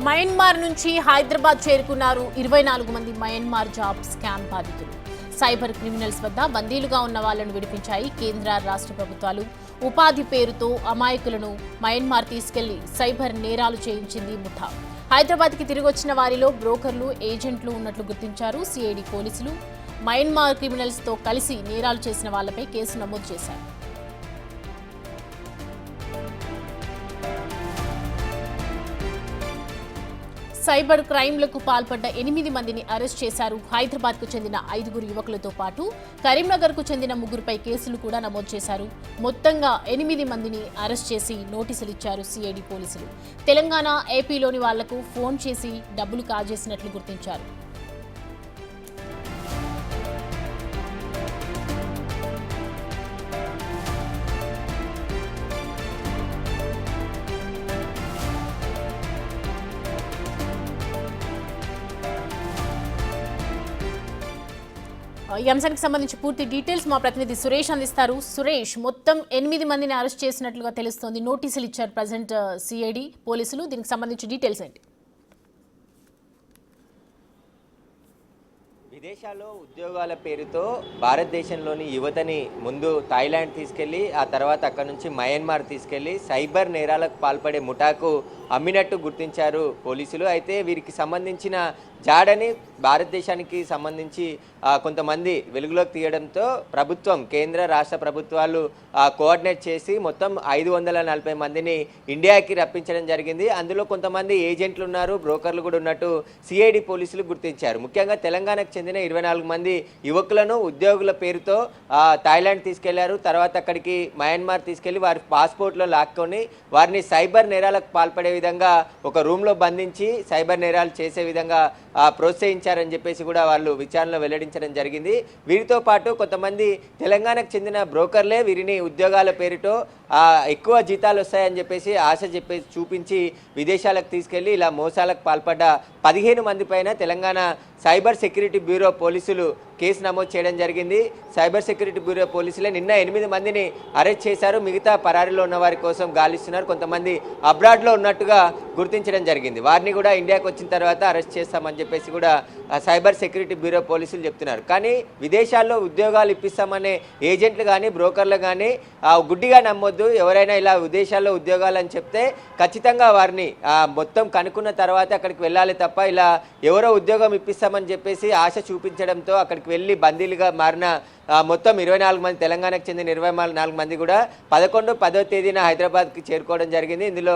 Myanmar నుంచి హైదరాబాద్ చేరుకున్నారు 24 మంది మయన్మార్ జాబ్ స్కామ్ బాధితులు. సైబర్ క్రిమినల్స్ వద్ద బందీలుగా ఉన్న వాళ్లను విడిపించాయి కేంద్ర రాష్ట్ర ప్రభుత్వాలు. ఉపాధి పేరుతో అమాయకులను మయన్మార్ తీసుకెళ్లి సైబర్ నేరాలు చేయించింది ముఠా. హైదరాబాద్కి తిరిగొచ్చిన వారిలో బ్రోకర్లు, ఏజెంట్లు ఉన్నట్లు గుర్తించారు సిఐడి పోలీసులు. మయన్మార్ క్రిమినల్స్తో కలిసి నేరాలు చేసిన వాళ్లపై కేసు నమోదు చేశారు. సైబర్ క్రైమ్లకు పాల్పడ్డ 8 మందిని అరెస్ట్ చేశారు. హైదరాబాద్కు చెందిన 5 యువకులతో పాటు కరీంనగర్కు చెందిన 3పై కేసులు కూడా నమోదు చేశారు. మొత్తంగా 8 మందిని అరెస్ట్ చేసి నోటీసులు ఇచ్చారు సిఐడి పోలీసులు. తెలంగాణ, ఏపీలోని వాళ్లకు ఫోన్ చేసి డబ్బులు కాజేసినట్లు గుర్తించారు. ఈ అంశానికి సంబంధించి పూర్తి డీటెయిల్స్ మా ప్రతినిధి సురేష్ అందిస్తారు. సురేష్, మొత్తం 8 మందిని అరెస్ట్ చేసినట్లుగా తెలుస్తోంది. నోటీసులు ఇచ్చారు ప్రజెంట్ సిఐడి పోలీసులు. దీనికి సంబంధించి డీటెయిల్స్ ఏంటి? విదేశాల్లో ఉద్యోగాల పేరుతో భారతదేశంలోని యువతని ముందు థాయిలాండ్ తీసుకెళ్లి ఆ తర్వాత అక్కడ నుంచి మయన్మార్ తీసుకెళ్లి సైబర్ నేరాలకు పాల్పడే ముఠాకు అమ్మినట్టు గుర్తించారు పోలీసులు. అయితే వీరికి సంబంధించిన జాడని భారతదేశానికి సంబంధించి కొంతమంది వెలుగులోకి తీయడంతో ప్రభుత్వం, కేంద్ర రాష్ట్ర ప్రభుత్వాలు కోఆర్డినేట్ చేసి మొత్తం 540 మందిని ఇండియాకి రప్పించడం జరిగింది. అందులో కొంతమంది ఏజెంట్లు ఉన్నారు, బ్రోకర్లు కూడా ఉన్నట్టు సిఐడి పోలీసులు గుర్తించారు. ముఖ్యంగా తెలంగాణకు చెందిన 24 మంది యువకులను ఉద్యోగుల పేరుతో థాయిలాండ్ తీసుకెళ్లారు. తర్వాత అక్కడికి మయన్మార్ తీసుకెళ్లి వారి పాస్పోర్ట్లో లాక్కొని వారిని సైబర్ నేరాలకు పాల్పడే విధంగా ఒక రూమ్లో బంధించి సైబర్ నేరాలు చేసే విధంగా ప్రోత్సహించారని చెప్పేసి కూడా వాళ్ళు విచారణలో వెల్లడించడం జరిగింది. వీరితో పాటు కొంతమంది తెలంగాణకు చెందిన బ్రోకర్లే వీరిని ఉద్యోగాల పేరుతో ఎక్కువ జీతాలు వస్తాయని చెప్పేసి ఆశ చెప్పేసి చూపించి విదేశాలకు తీసుకెళ్లి ఇలా మోసాలకు పాల్పడ్డ 15 మంది పైన తెలంగాణ సైబర్ సెక్యూరిటీ బ్యూరో పోలీసులు కేసు నమోదు చేయడం జరిగింది. సైబర్ సెక్యూరిటీ బ్యూరో పోలీసులే నిన్న 8 మందిని అరెస్ట్ చేశారు. మిగతా పరారీలో ఉన్న వారి కోసం గాలిస్తున్నారు. కొంతమంది అబ్రాడ్లో ఉన్నట్టుగా గుర్తించడం జరిగింది. వారిని కూడా ఇండియాకి వచ్చిన తర్వాత అరెస్ట్ చేస్తామని చెప్పేసి కూడా సైబర్ సెక్యూరిటీ బ్యూరో పోలీసులు చెప్తున్నారు. కానీ విదేశాల్లో ఉద్యోగాలు ఇప్పిస్తామనే ఏజెంట్లు కానీ బ్రోకర్లు కానీ గుడ్డిగా నమ్మొద్దు. ఎవరైనా ఇలా విదేశాల్లో ఉద్యోగాలు అని చెప్తే ఖచ్చితంగా వారిని మొత్తం కనుక్కున్న తర్వాత అక్కడికి వెళ్ళాలి తప్ప ఇలా ఎవరో ఉద్యోగం ఇప్పిస్తామని చెప్పేసి ఆశ చూపించడంతో అక్కడికి వెళ్ళి బందీలుగా మారిన మొత్తం 24 మంది, తెలంగాణకు చెందిన 24 మంది కూడా 11వ తేదీన హైదరాబాద్కి చేరుకోవడం జరిగింది. ఇందులో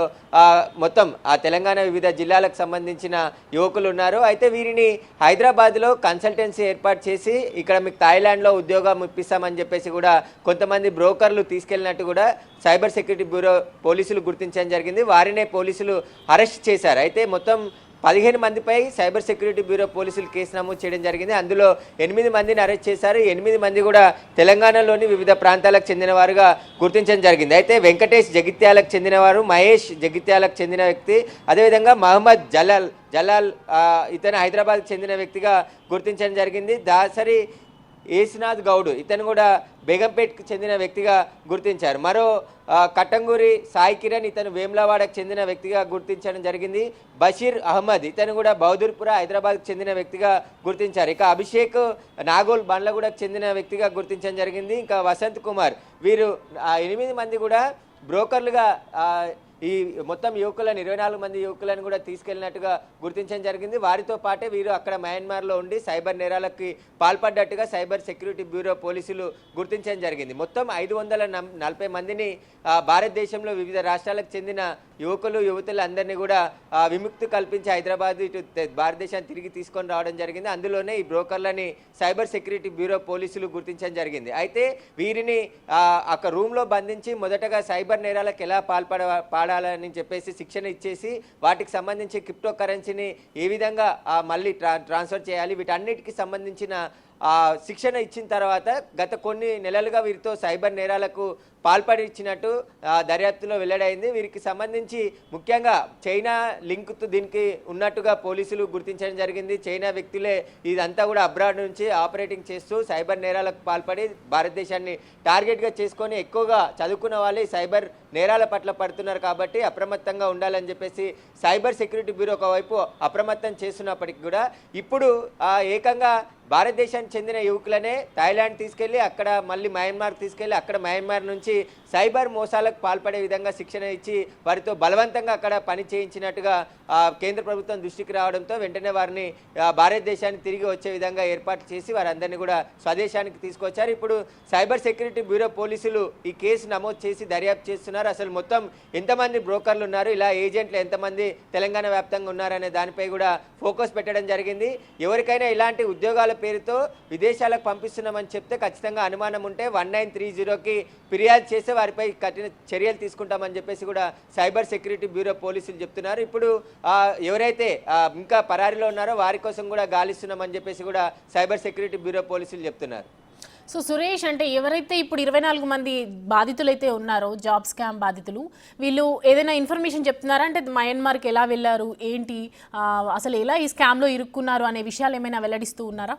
మొత్తం తెలంగాణ వివిధ జిల్లాలకు సంబంధించిన యువకులు ఉన్నారు. అయితే వీరిని హైదరాబాద్లో కన్సల్టెన్సీ ఏర్పాటు చేసి ఇక్కడ మీకు థాయిలాండ్లో ఉద్యోగం ఇప్పిస్తామని చెప్పేసి కూడా కొంతమంది బ్రోకర్లు తీసుకెళ్ళినట్టు కూడా సైబర్ సెక్యూరిటీ బ్యూరో పోలీసులు గుర్తించడం జరిగింది. వారినే పోలీసులు అరెస్ట్ చేశారు. అయితే మొత్తం 15 మందిపై సైబర్ సెక్యూరిటీ బ్యూరో పోలీసులు కేసు నమోదు చేయడం జరిగింది. అందులో 8 మందిని అరెస్ట్ చేశారు. 8 మంది కూడా తెలంగాణలోని వివిధ ప్రాంతాలకు చెందిన వారుగా గుర్తించడం జరిగింది. అయితే వెంకటేష్ జగిత్యాలకు చెందినవారు, మహేష్ జగిత్యాలకు చెందిన వ్యక్తి, అదేవిధంగా మహమ్మద్ జలాల్ ఇతను హైదరాబాద్కు చెందిన వ్యక్తిగా గుర్తించడం జరిగింది. దాసరి ఏసునాథ్ గౌడ్ ఇతను కూడా బేగంపేట్కి చెందిన వ్యక్తిగా గుర్తించారు. మరో కట్టంగూరి సాయి కిరణ్ ఇతను వేములవాడకు చెందిన వ్యక్తిగా గుర్తించడం జరిగింది. బషీర్ అహ్మద్ ఇతను కూడా బహదూర్పుర హైదరాబాద్కు చెందిన వ్యక్తిగా గుర్తించారు. ఇక అభిషేక్ నాగోల్ బండ్లగూడకు చెందిన వ్యక్తిగా గుర్తించడం జరిగింది. ఇంకా వసంత్ కుమార్, వీరు 8 మంది కూడా బ్రోకర్లుగా ఈ మొత్తం యువకులను 24 మంది యువకులను కూడా తీసుకెళ్లినట్టుగా గుర్తించడం జరిగింది. వారితో పాటే వీరు అక్కడ మయన్మార్లో ఉండి సైబర్ నేరాలకి పాల్పడ్డట్టుగా సైబర్ సెక్యూరిటీ బ్యూరో పోలీసులు గుర్తించడం జరిగింది. మొత్తం 540 మందిని భారతదేశంలో వివిధ రాష్ట్రాలకు చెందిన యువకులు, యువతులు అందరినీ కూడా విముక్తి కల్పించి హైదరాబాద్ ఇటు భారతదేశాన్ని తిరిగి తీసుకొని రావడం జరిగింది. అందులోనే ఈ బ్రోకర్లని సైబర్ సెక్యూరిటీ బ్యూరో పోలీసులు గుర్తించడం జరిగింది. అయితే వీరిని ఒక రూమ్లో బంధించి మొదటగా సైబర్ నేరాలకు ఎలా పాడాలని చెప్పేసి శిక్షణ ఇచ్చేసి వాటికి సంబంధించి క్రిప్టో కరెన్సీని ఏ విధంగా మళ్ళీ ట్రాన్స్ఫర్ చేయాలి, వీటన్నిటికి సంబంధించిన శిక్షణ ఇచ్చిన తర్వాత గత కొన్ని నెలలుగా వీరితో సైబర్ నేరాలకు పాల్పడిచ్చినట్టు దర్యాప్తులో వెల్లడైంది. వీరికి సంబంధించి ముఖ్యంగా చైనా లింక్తో దీనికి ఉన్నట్టుగా పోలీసులు గుర్తించడం జరిగింది. చైనా వ్యక్తులే ఇదంతా కూడా అబ్రాడ్ నుంచి ఆపరేటింగ్ చేస్తూ సైబర్ నేరాలకు పాల్పడి భారతదేశాన్ని టార్గెట్గా చేసుకొని ఎక్కువగా చదువుకున్న వాళ్ళే సైబర్ నేరాల పట్ల పడుతున్నారు. కాబట్టి అప్రమత్తంగా ఉండాలని చెప్పేసి సైబర్ సెక్యూరిటీ బ్యూరో ఒకవైపు అప్రమత్తం చేస్తున్నప్పటికీ కూడా ఇప్పుడు ఏకంగా భారతదేశానికి చెందిన యువకులనే థాయిలాండ్ తీసుకెళ్లి అక్కడ మళ్ళీ మయన్మార్ తీసుకెళ్లి అక్కడ మయన్మార్ నుంచి సైబర్ మోసాలకు పాల్పడే విధంగా శిక్షణ ఇచ్చి వారితో బలవంతంగా అక్కడ పని చేయించినట్టుగా కేంద్ర ప్రభుత్వం దృష్టికి రావడంతో వెంటనే వారిని భారతదేశానికి తిరిగి వచ్చే విధంగా ఏర్పాటు చేసి వారందరినీ కూడా స్వదేశానికి తీసుకొచ్చారు. ఇప్పుడు సైబర్ సెక్యూరిటీ బ్యూరో పోలీసులు ఈ కేసు నమోదు చేసి దర్యాప్తు చేస్తున్నారు. అసలు మొత్తం ఎంతమంది బ్రోకర్లు ఉన్నారు, ఇలా ఏజెంట్లు ఎంతమంది తెలంగాణ వ్యాప్తంగా ఉన్నారనే దానిపై కూడా ఫోకస్ పెట్టడం జరిగింది. ఎవరికైనా ఇలాంటి ఉద్యోగాల పేరుతో విదేశాలకు పంపిస్తున్నామని చెప్తే ఖచ్చితంగా అనుమానం ఉంటే 1930కి ఫిర్యాదు చేస్తే వారిపై కఠిన చర్యలు తీసుకుంటామని చెప్పేసి కూడా సైబర్ సెక్యూరిటీ బ్యూరో పోలీసులు చెప్తున్నారు. ఇప్పుడు ఎవరైతే ఇంకా పరారీలో ఉన్నారో వారి కోసం కూడా గాలిస్తున్నామని చెప్పేసి కూడా సైబర్ సెక్యూరిటీ బ్యూరో పోలీసులు చెప్తున్నారు. సో సురేష్, అంటే ఎవరైతే ఇప్పుడు 24 మంది బాధితులు అయితే ఉన్నారో, జాబ్ స్కామ్ బాధితులు, వీళ్ళు ఏదైనా ఇన్ఫర్మేషన్ చెప్తున్నారా? అంటే మయన్మార్కి ఎలా వెళ్ళారు, ఏంటి, అసలు ఎలా ఈ స్కామ్లో ఇరుక్కున్నారు అనే విషయాలు ఏమైనా వెల్లడిస్తూ ఉన్నారా?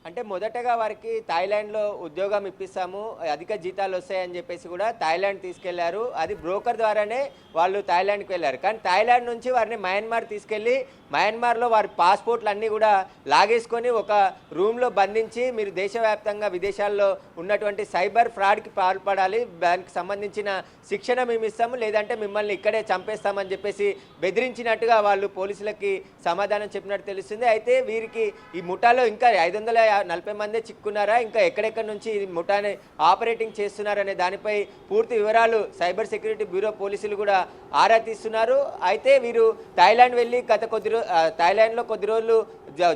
అంటే మొదటగా వారికి థాయిలాండ్లో ఉద్యోగం ఇప్పిస్తాము, అధిక జీతాలు వస్తాయని చెప్పేసి కూడా థాయిలాండ్ తీసుకెళ్లారు. అది బ్రోకర్ ద్వారానే వాళ్ళు థాయిలాండ్కి వెళ్ళారు. కానీ థాయిలాండ్ నుంచి వారిని మయన్మార్ తీసుకెళ్ళి మయన్మార్లో వారి పాస్పోర్ట్లు అన్నీ కూడా లాగేసుకొని ఒక రూమ్లో బంధించి మీరు దేశవ్యాప్తంగా విదేశాల్లో ఉన్నటువంటి సైబర్ ఫ్రాడ్కి పాల్పడాలి, దానికి సంబంధించిన శిక్షణ మేము ఇస్తాము, లేదంటే మిమ్మల్ని ఇక్కడే చంపేస్తామని చెప్పేసి బెదిరించినట్టుగా వాళ్ళు పోలీసులకి సమాధానం చెప్పినట్టు తెలుస్తుంది. అయితే వీరికి ఈ ముఠాలో ఇంకా 540 మందే చిక్కున్నారా, ఇంకా ఎక్కడెక్కడి నుంచి ఈ ముఠాని ఆపరేటింగ్ చేస్తున్నారనే దానిపై పూర్తి వివరాలు సైబర్ సెక్యూరిటీ బ్యూరో పోలీసులు కూడా ఆరా తీస్తున్నారు. అయితే వీరు థాయిలాండ్ వెళ్ళి థాయిలాండ్లో కొద్ది రోజులు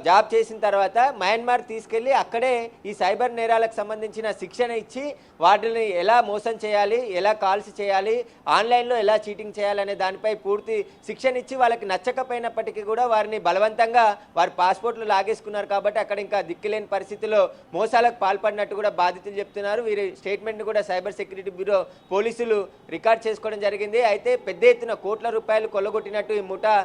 జాబ్ చేసిన తర్వాత మయన్మార్ తీసుకెళ్ళి అక్కడే ఈ సైబర్ నేరాలకు సంబంధించిన శిక్షణ ఇచ్చి వాటిని ఎలా మోసం చేయాలి, ఎలా కాల్స్ చేయాలి, ఆన్లైన్లో ఎలా చీటింగ్ చేయాలనే దానిపై పూర్తి శిక్షణ ఇచ్చి వాళ్ళకి నచ్చకపోయినప్పటికీ కూడా వారిని బలవంతంగా వారి పాస్పోర్ట్లు లాగేసుకున్నారు. కాబట్టి అక్కడ ఇంకా దిక్కులేని పరిస్థితిలో మోసాలకు పాల్పడినట్టు కూడా బాధితులు చెప్తున్నారు. వీరి స్టేట్మెంట్ కూడా సైబర్ సెక్యూరిటీ బ్యూరో పోలీసులు రికార్డ్ చేసుకోవడం జరిగింది. అయితే పెద్ద ఎత్తున కోట్ల రూపాయలు కొల్లగొట్టినట్టు ఈ ముఠా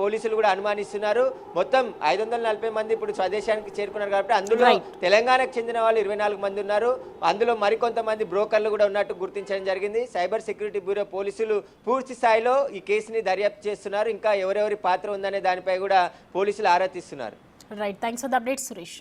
పోలీసులు కూడా అనుమానిస్తున్నారు. మొత్తం 540 మంది ఇప్పుడు స్వదేశానికి చేరుకున్నారు. కాబట్టి అందులో తెలంగాణకు చెందిన వాళ్ళు 24 మంది ఉన్నారు. అందులో మరికొంతమంది బ్రోకర్లు కూడా ఉన్నట్టు గుర్తించడం జరిగింది. సైబర్ సెక్యూరిటీ బ్యూరో పోలీసులు పూర్తి స్థాయిలో ఈ కేసుని దర్యాప్తు చేస్తున్నారు. ఇంకా ఎవరెవరి పాత్ర ఉందనే దానిపై కూడా పోలీసులు ఆరా తీస్తున్నారు. Right, thanks for the update Suresh.